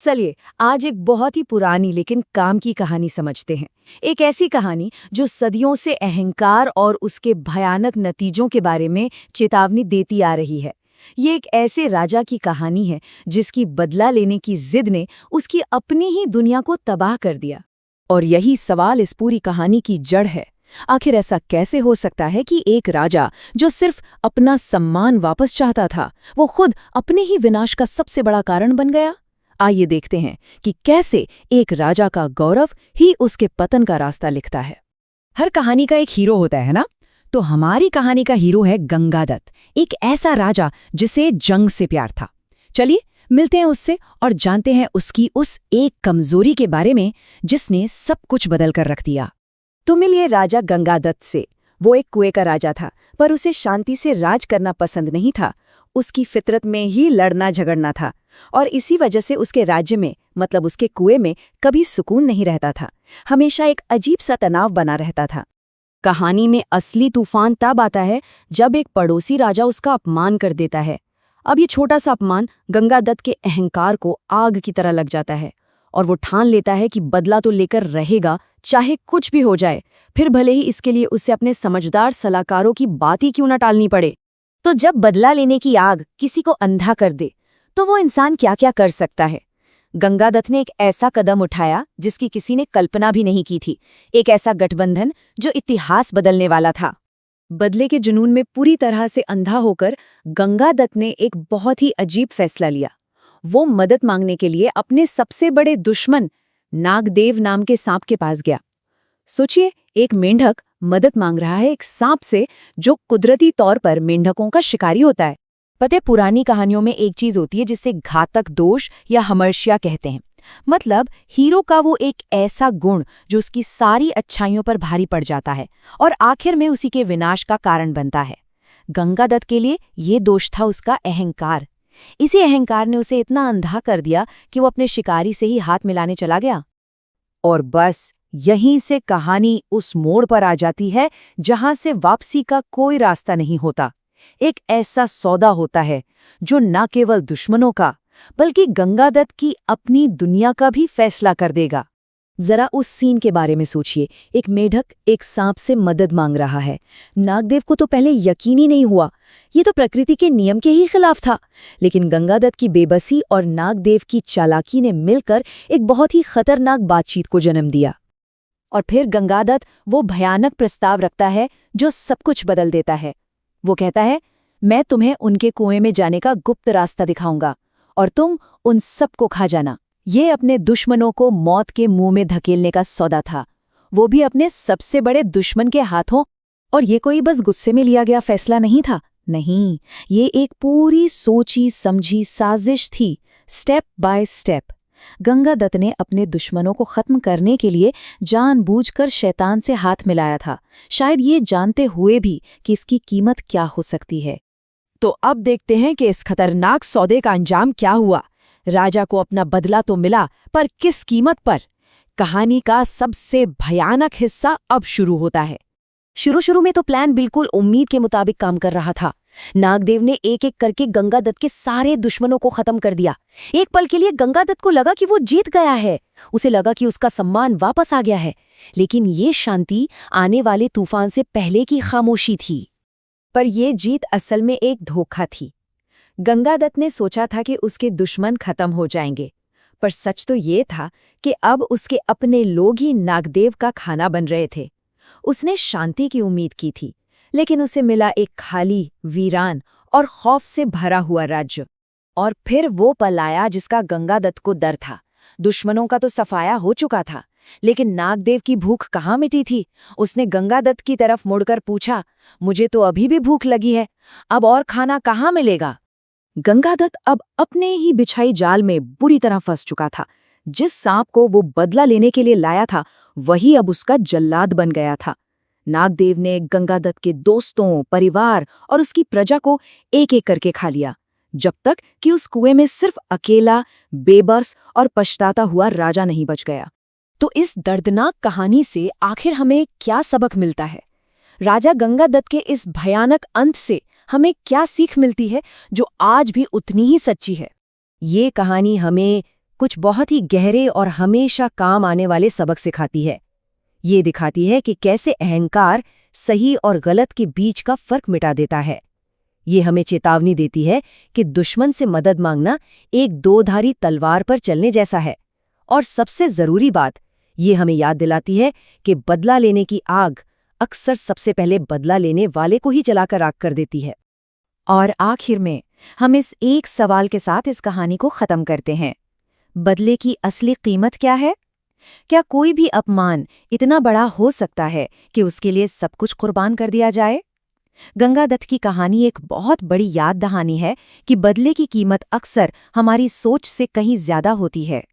चलिए आज एक बहुत ही पुरानी लेकिन काम की कहानी समझते हैं। एक ऐसी कहानी जो सदियों से अहंकार और उसके भयानक नतीजों के बारे में चेतावनी देती आ रही है। ये एक ऐसे राजा की कहानी है जिसकी बदला लेने की जिद ने उसकी अपनी ही दुनिया को तबाह कर दिया। और यही सवाल इस पूरी कहानी की जड़ है। आखिर ऐसा कैसे हो सकता है कि एक राजा जो सिर्फ अपना सम्मान वापस चाहता था, वो खुद अपने ही विनाश का सबसे बड़ा कारण बन गया? आइए देखते हैं कि कैसे एक राजा का गौरव ही उसके पतन का रास्ता लिखता है। हर कहानी का एक हीरो होता है ना? तो हमारी कहानी का हीरो है गंगादत्त, एक ऐसा राजा जिसे जंग से प्यार था। चलिए मिलते हैं उससे और जानते हैं उसकी उस एक कमजोरी के बारे में जिसने सब कुछ बदल कर रख दिया। तो मिलिए राजा गंगादत्त से। वो एक कुएं का राजा था, पर उसे शांति से राज करना पसंद नहीं था। उसकी फितरत में ही लड़ना झगड़ना था, और इसी वजह से उसके राज्य में, मतलब उसके कुएं में, कभी सुकून नहीं रहता था। हमेशा एक अजीब सा तनाव बना रहता था। कहानी में असली तूफान तब आता है जब एक पड़ोसी राजा उसका अपमान कर देता है। अब ये छोटा सा अपमान गंगादत्त के अहंकार को आग की तरह लग जाता है, और वो ठान लेता है कि बदला तो लेकर रहेगा, चाहे कुछ भी हो जाए, फिर भले ही इसके लिए उसे अपने समझदार सलाहकारों की बात ही क्यों न टालनी पड़े। तो जब बदला लेने की आग किसी को अंधा कर दे, तो वो इंसान क्या क्या कर सकता है। गंगादत्त ने एक ऐसा कदम उठाया जिसकी किसी ने कल्पना भी नहीं की थी। एक ऐसा गठबंधन जो इतिहास बदलने वाला था। बदले के जुनून में पूरी तरह से अंधा होकर गंगादत्त ने एक बहुत ही अजीब फैसला लिया। वो मदद मांगने के लिए अपने सबसे बड़े दुश्मन नागदेव नाम के सांप के पास गया। सोचिए, एक मेंढक मदद मांग रहा है एक सांप से जो कुदरती तौर पर मेंढकों का शिकारी होता है। पता है, पुरानी कहानियों में एक चीज होती है जिसे घातक दोष या हमर्ष्या कहते हैं। मतलब हीरो का वो एक ऐसा गुण जो उसकी सारी अच्छाइयों पर भारी पड़ जाता है और आखिर में उसी के विनाश का कारण बनता है। गंगादत्त के लिए ये दोष था उसका अहंकार। इसी अहंकार ने उसे इतना अंधा कर दिया कि वो अपने शिकारी से ही हाथ मिलाने चला गया। और बस यहीं से कहानी उस मोड़ पर आ जाती है जहां से वापसी का कोई रास्ता नहीं होता। एक ऐसा सौदा होता है जो न केवल दुश्मनों का बल्कि गंगादत्त की अपनी दुनिया का भी फैसला कर देगा। जरा उस सीन के बारे में सोचिए। एक मेढक एक सांप से मदद मांग रहा है। नागदेव को तो पहले यकीन ही नहीं हुआ, ये तो प्रकृति के नियम के ही खिलाफ था। लेकिन गंगादत्त की बेबसी और नागदेव की चालाकी ने मिलकर एक बहुत ही खतरनाक बातचीत को जन्म दिया। और फिर गंगादत्त वो भयानक प्रस्ताव रखता है जो सब कुछ बदल देता है। वो कहता है, मैं तुम्हें उनके कुएं में जाने का गुप्त रास्ता दिखाऊंगा और तुम उन सबको खा जाना। ये अपने दुश्मनों को मौत के मुंह में धकेलने का सौदा था, वो भी अपने सबसे बड़े दुश्मन के हाथों। और ये कोई बस गुस्से में लिया गया फैसला नहीं था। नहीं, ये एक पूरी सोची समझी साजिश थी, स्टेप बाय स्टेप। गंगादत्त ने अपने दुश्मनों को खत्म करने के लिए जानबूझकर शैतान से हाथ मिलाया था, शायद ये जानते हुए भी कि इसकी कीमत क्या हो सकती है। तो अब देखते हैं कि इस खतरनाक सौदे का अंजाम क्या हुआ। राजा को अपना बदला तो मिला, पर किस कीमत पर? कहानी का सबसे भयानक हिस्सा अब शुरू होता है। शुरू में तो प्लान बिल्कुल उम्मीद के मुताबिक काम कर रहा था। नागदेव ने एक एक करके गंगादत्त के सारे दुश्मनों को खत्म कर दिया। एक पल के लिए गंगादत्त को लगा कि वो जीत गया है। उसे लगा कि उसका सम्मान वापस आ गया है। लेकिन ये शांति आने वाले तूफान से पहले की खामोशी थी। पर यह जीत असल में एक धोखा थी। गंगादत्त ने सोचा था कि उसके दुश्मन खत्म हो जाएंगे, पर सच तो ये था कि अब उसके अपने लोग ही नागदेव का खाना बन रहे थे। उसने शांति की उम्मीद की थी, लेकिन उसे मिला एक खाली, वीरान और खौफ से भरा हुआ राज्य। और फिर वो पल आया जिसका गंगादत्त को डर था। दुश्मनों का तो सफाया हो चुका था, लेकिन नागदेव की भूख कहाँ मिटी थी? उसने गंगादत्त की तरफ मुड़कर पूछा, मुझे तो अभी भी भूख लगी है, अब और खाना कहाँ मिलेगा? गंगादत्त अब अपने ही बिछाई जाल में बुरी तरह फंस चुका था। जिस सांप को वो बदला लेने के लिए लाया था, वही अब उसका जल्लाद बन गया था। नागदेव ने गंगादत्त के दोस्तों, परिवार और उसकी प्रजा को एक एक करके खा लिया, जब तक कि उस कुएं में सिर्फ अकेला, बेबस और पछताता हुआ राजा नहीं बच गया। तो इस दर्दनाक कहानी से आखिर हमें क्या सबक मिलता है? राजा गंगादत्त के इस भयानक अंत से हमें क्या सीख मिलती है जो आज भी उतनी ही सच्ची है? ये कहानी हमें कुछ बहुत ही गहरे और हमेशा काम आने वाले सबक सिखाती है। ये दिखाती है कि कैसे अहंकार सही और गलत के बीच का फर्क मिटा देता है। ये हमें चेतावनी देती है कि दुश्मन से मदद मांगना एक दोधारी तलवार पर चलने जैसा है। और सबसे जरूरी बात, ये हमें याद दिलाती है कि बदला लेने की आग अक्सर सबसे पहले बदला लेने वाले को ही जलाकर राख कर देती है। और आखिर में हम इस एक सवाल के साथ इस कहानी को खत्म करते हैं। बदले की असली कीमत क्या है? क्या कोई भी अपमान इतना बड़ा हो सकता है कि उसके लिए सब कुछ कुर्बान कर दिया जाए? गंगादत्त की कहानी एक बहुत बड़ी याद दहानी है कि बदले की कीमत अक्सर हमारी सोच से कहीं ज्यादा होती है।